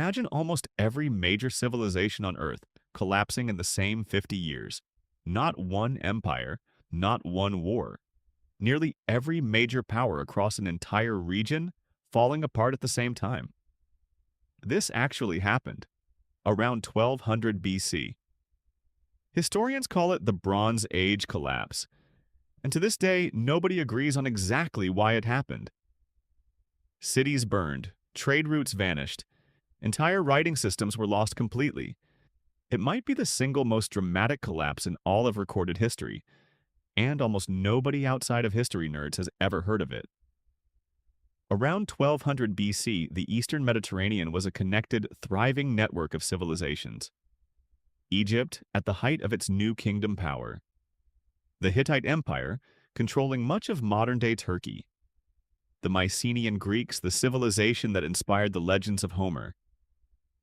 Imagine almost every major civilization on Earth collapsing in the same 50 years. Not one empire, not one war. Nearly every major power across an entire region falling apart at the same time. This actually happened around 1200 BC. Historians call it the Bronze Age collapse, and to this day, nobody agrees on exactly why it happened. Cities burned, trade routes vanished, entire writing systems were lost completely. It might be the single most dramatic collapse in all of recorded history, and almost nobody outside of history nerds has ever heard of it. Around 1200 BC, the Eastern Mediterranean was a connected, thriving network of civilizations. Egypt, at the height of its new kingdom power. The Hittite Empire, controlling much of modern-day Turkey. The Mycenaean Greeks, the civilization that inspired the legends of Homer.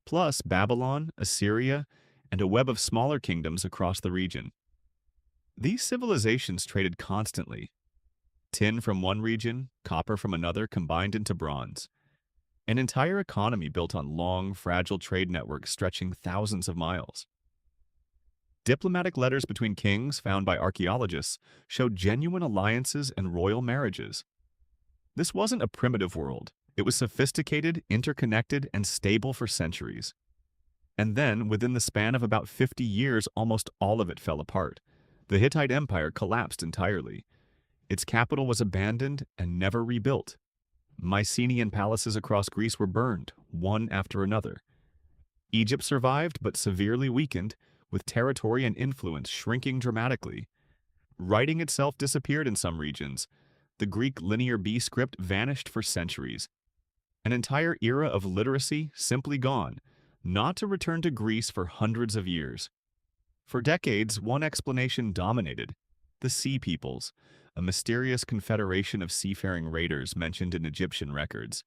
Plus Babylon, Assyria, and a web of smaller kingdoms across the region. These civilizations traded constantly. Tin from one region, copper from another combined into bronze. An entire economy built on long, fragile trade networks stretching thousands of miles. Diplomatic letters between kings found by archaeologists showed genuine alliances and royal marriages. This wasn't a primitive world. It was sophisticated, interconnected, and stable for centuries. And then, within the span of about 50 years, almost all of it fell apart. The Hittite Empire collapsed entirely. Its capital was abandoned and never rebuilt. Mycenaean palaces across Greece were burned, one after another. Egypt survived, but severely weakened, with territory and influence shrinking dramatically. Writing itself disappeared in some regions. The Greek Linear B script vanished for centuries. An entire era of literacy simply gone, not to return to Greece for hundreds of years. For decades, one explanation dominated: the Sea Peoples, a mysterious confederation of seafaring raiders mentioned in Egyptian records.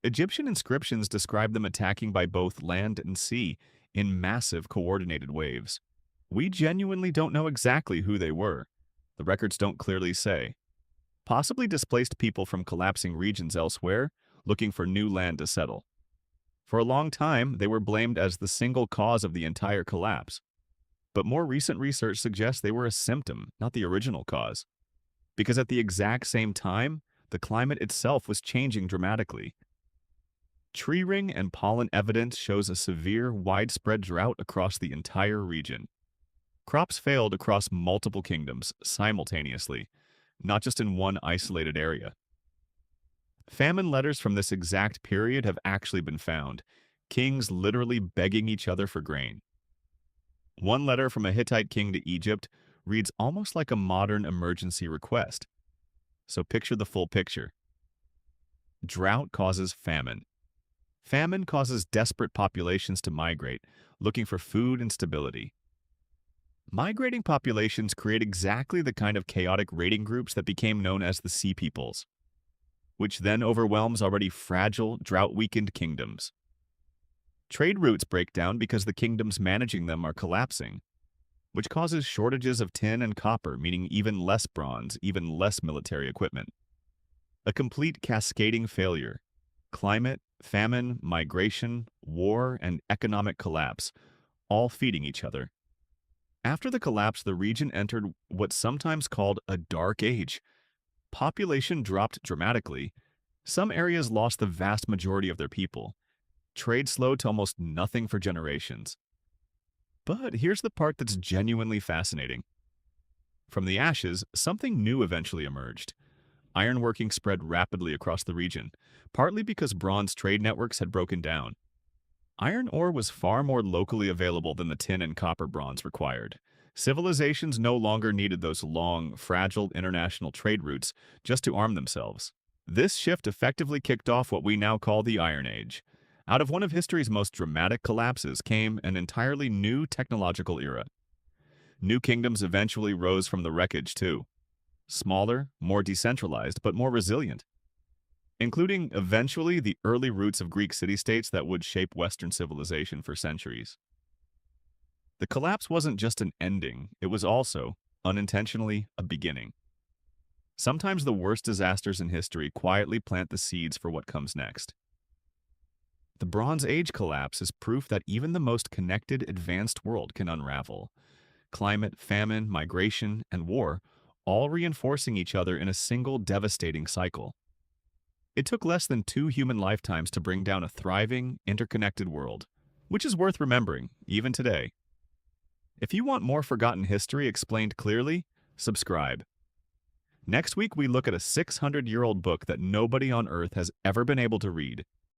Egyptian inscriptions describe them attacking by both land and sea in massive coordinated waves. We genuinely don't know exactly who they were. The records don't clearly say. Possibly displaced people from collapsing regions elsewhere, looking for new land to settle. For a long time, they were blamed as the single cause of the entire collapse. But more recent research suggests they were a symptom, not the original cause. Because at the exact same time, the climate itself was changing dramatically. Tree ring and pollen evidence shows a severe, widespread drought across the entire region. Crops failed across multiple kingdoms simultaneously, not just in one isolated area. Famine letters from this exact period have actually been found, kings literally begging each other for grain. One letter from a Hittite king to Egypt reads almost like a modern emergency request. So picture the full picture. Drought causes famine. Famine causes desperate populations to migrate, looking for food and stability. Migrating populations create exactly the kind of chaotic raiding groups that became known as the Sea Peoples, which then overwhelms already fragile, drought-weakened kingdoms. Trade routes break down because the kingdoms managing them are collapsing, which causes shortages of tin and copper, meaning even less bronze, even less military equipment. A complete cascading failure. Climate, famine, migration, war, and economic collapse, all feeding each other. After the collapse, the region entered what's sometimes called a dark age. Population dropped dramatically. Some areas lost the vast majority of their people. Trade slowed to almost nothing for generations. But here's the part that's genuinely fascinating. From the ashes, something new eventually emerged. Ironworking spread rapidly across the region, partly because bronze trade networks had broken down. Iron ore was far more locally available than the tin and copper bronze required. Civilizations no longer needed those long, fragile international trade routes just to arm themselves. This shift effectively kicked off what we now call the Iron Age. Out of one of history's most dramatic collapses came an entirely new technological era. New kingdoms eventually rose from the wreckage too. Smaller, more decentralized, but more resilient, including eventually the early roots of Greek city-states that would shape Western civilization for centuries. The collapse wasn't just an ending, it was also, unintentionally, a beginning. Sometimes the worst disasters in history quietly plant the seeds for what comes next. The Bronze Age collapse is proof that even the most connected, advanced world can unravel. Climate, famine, migration, and war, all reinforcing each other in a single devastating cycle. It took less than 2 human lifetimes to bring down a thriving, interconnected world, which is worth remembering, even today. If you want more forgotten history explained clearly, subscribe. Next week, we look at a 600-year-old book that nobody on Earth has ever been able to read.